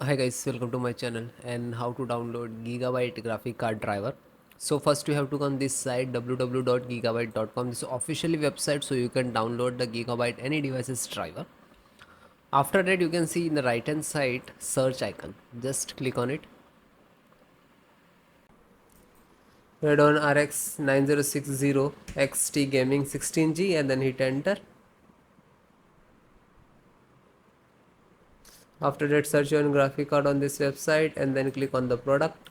Hi guys, welcome to my channel and how to download Gigabyte graphic card driver. So first you have to go on this site www.gigabyte.com. This is officially website, so you can download the Gigabyte any devices driver. After that you can see in the right hand side search icon. Just click on it. Radeon RX 9060 XT Gaming 16G and then hit enter. After that search your graphic card on this website and then click on the product.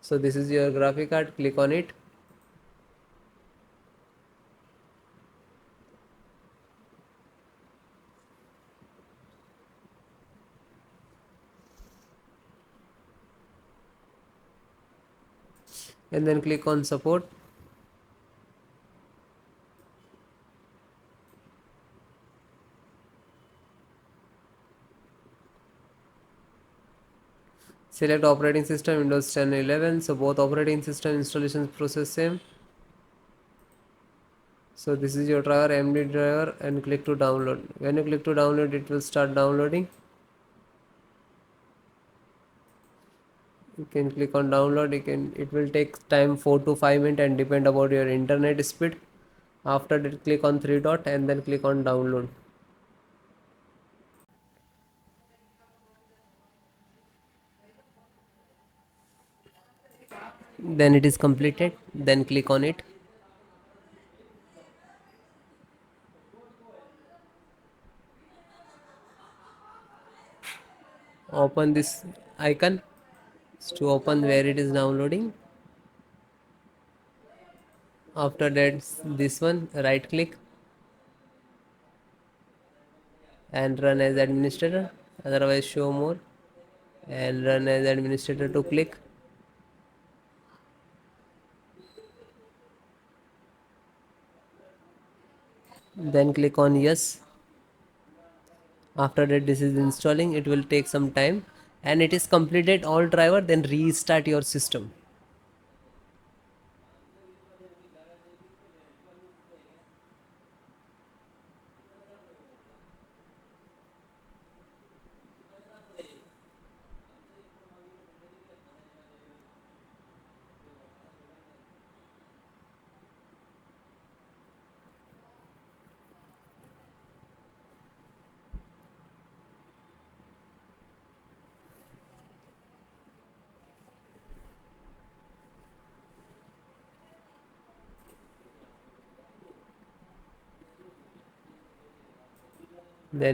So this is your graphic card, click on it. And then click on support. Select operating system Windows 10 11. So both operating system installation process same. So this is your driver, MD driver, and click to download. When you click to download, it will start downloading. You can click on download. It will take time 4 to 5 minutes and depend about your internet speed. After that, click on three dot and then click on download. Then it is completed. Then click on it. Open this icon to open where it is downloading. After that, this one, right click and run as administrator, otherwise show more and run as administrator to click. Then click on yes. After that, this is installing. It will take some time and it is completed all driver. Then restart your system.